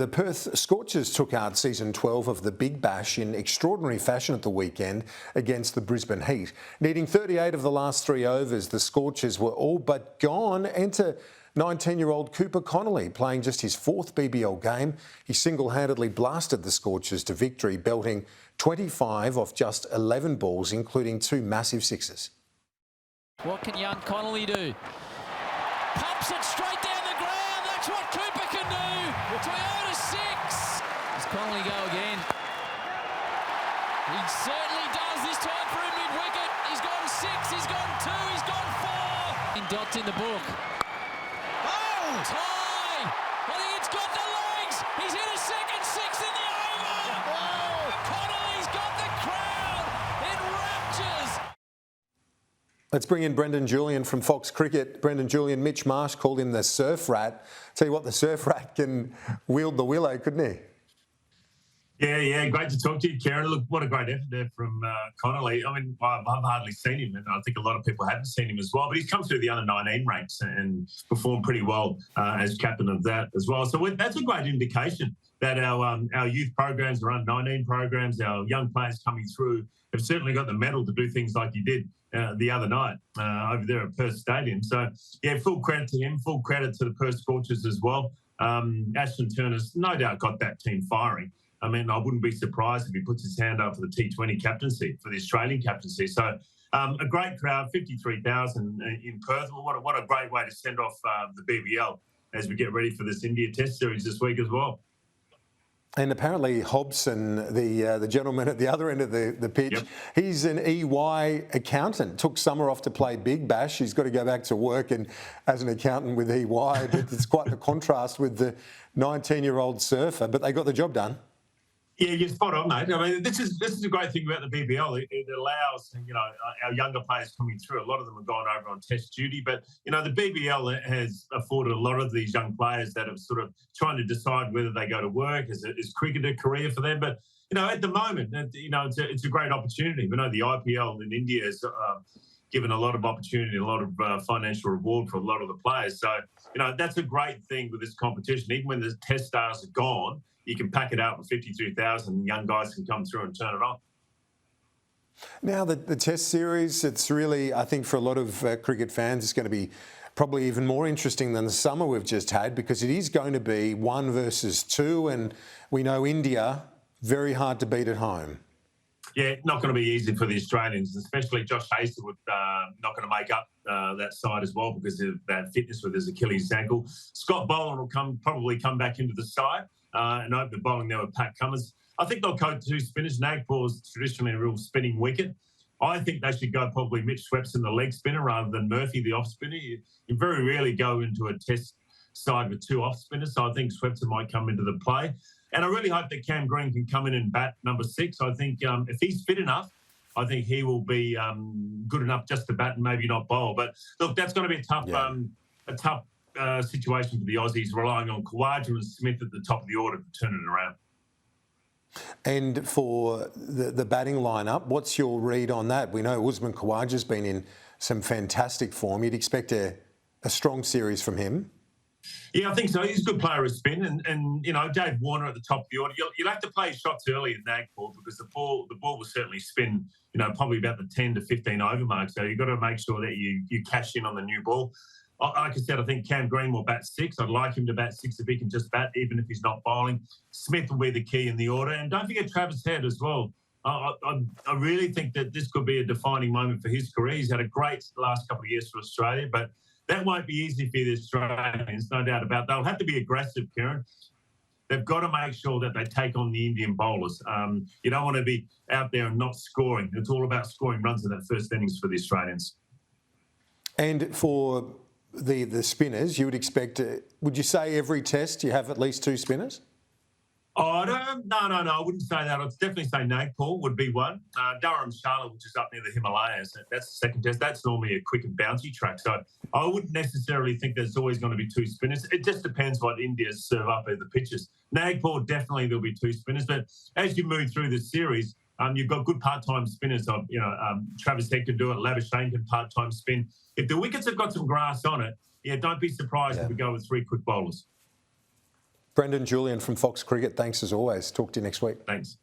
The Perth Scorchers took out season 12 of the Big Bash in extraordinary fashion at the weekend against the Brisbane Heat. Needing 38 of the last 3 overs, the Scorchers were all but gone. Enter 19-year-old Cooper Connolly, playing just his 4th BBL game. He single-handedly blasted the Scorchers to victory, belting 25 off just 11 balls, including 2 massive sixes. What can young Connolly do? Pumps it straight down the ground. That's what Cooper can do. Toyota 6. Does Connolly go again? He certainly does this time for a mid-wicket. He's gone 6, he's gone 2, he's gone 4. And Dot's in the book. Oh! Tie! I think it's got the legs. He's hit a second 6 in the over. Oh! Connolly's got the crowd in raptures. Let's bring in Brendon Julian from Fox Cricket. Brendon Julian, Mitch Marsh called him the surf rat. Tell you what, the surf rat can wield the willow, couldn't he? Yeah, great to talk to you, Karen. Look, what a great effort there from Connolly. I mean, I've hardly seen him, and I think a lot of people haven't seen him as well, but he's come through the under-19 ranks and performed pretty well as captain of that as well. So that's a great indication that our youth programs, our under-19 programs, our young players coming through have certainly got the mettle to do things like he did the other night over there at Perth Stadium. So, yeah, full credit to him, full credit to the Perth Scorchers as well. Ashton Turner's no doubt got that team firing. I mean, I wouldn't be surprised if he puts his hand up for the T20 captaincy, for the Australian captaincy. So a great crowd, 53,000 in Perth. What a great way to send off the BBL as we get ready for this India Test Series this week as well. And apparently Hobson, the gentleman at the other end of the pitch, yep. He's an EY accountant. Took summer off to play Big Bash. He's got to go back to work and as an accountant with EY. But it's quite the contrast with the 19-year-old surfer. But they got the job done. Yeah, you're spot on, mate. I mean, this is a great thing about the BBL. It allows, our younger players coming through. A lot of them have gone over on test duty, but, the BBL has afforded a lot of these young players that have sort of trying to decide whether they go to work. Is cricket a career for them? But, at the moment, it's a great opportunity. We know the IPL in India has given a lot of opportunity, a lot of financial reward for a lot of the players. So, that's a great thing with this competition. Even when the test stars are gone, you can pack it out with 53,000 young guys can come through and turn it on. Now, the Test Series, it's really, I think for a lot of cricket fans, it's going to be probably even more interesting than the summer we've just had because it is going to be 1 versus 2 and we know India, very hard to beat at home. Yeah, not going to be easy for the Australians, especially Josh Hazlewood not going to make up that side as well because of that fitness with his Achilles ankle. Scott Boland will probably come back into the side. And open the bowling there with Pat Cummins. I think they'll go 2 spinners. Nagpur's traditionally a real spinning wicket. I think they should go probably Mitch Swepson, the leg spinner, rather than Murphy, the off spinner. You very rarely go into a test side with 2 off spinners, so I think Swepson might come into the play. And I really hope that Cam Green can come in and bat number 6. I think if he's fit enough, I think he will be good enough just to bat and maybe not bowl. But look, that's going to be a tough situation for the Aussies, relying on Khawaja and Smith at the top of the order to turn it around. And for the batting lineup, what's your read on that? We know Usman Khawaja's been in some fantastic form. You'd expect a strong series from him. Yeah, I think so. He's a good player of spin, and Dave Warner at the top of the order. You'll have to play shots early in Nagpur because the ball will certainly spin. Probably about the 10 to 15 over mark. So you've got to make sure that you cash in on the new ball. Like I said, I think Cam Green will bat 6. I'd like him to bat 6 if he can just bat, even if he's not bowling. Smith will be the key in the order. And don't forget Travis Head as well. I really think that this could be a defining moment for his career. He's had a great last couple of years for Australia, but that won't be easy for the Australians, no doubt about that. They'll have to be aggressive, Kieran. They've got to make sure that they take on the Indian bowlers. You don't want to be out there and not scoring. It's all about scoring runs in that first innings for the Australians. And for the spinners, you would expect, would you say every test you have at least 2 spinners? Oh, no, I wouldn't say that. I'd definitely say Nagpur would be one. Durham Charlotte, which is up near the Himalayas, that's the second test. That's normally a quick and bouncy track. So I wouldn't necessarily think there's always going to be 2 spinners. It just depends what India serve up at the pitches. Nagpur, definitely there'll be 2 spinners. But as you move through the series, you've got good part-time spinners. Travis Head can do it. Labuschagne can part-time spin. If the wickets have got some grass on it, don't be surprised if we go with 3 quick bowlers. Brendon, Julian from Fox Cricket, thanks as always. Talk to you next week. Thanks.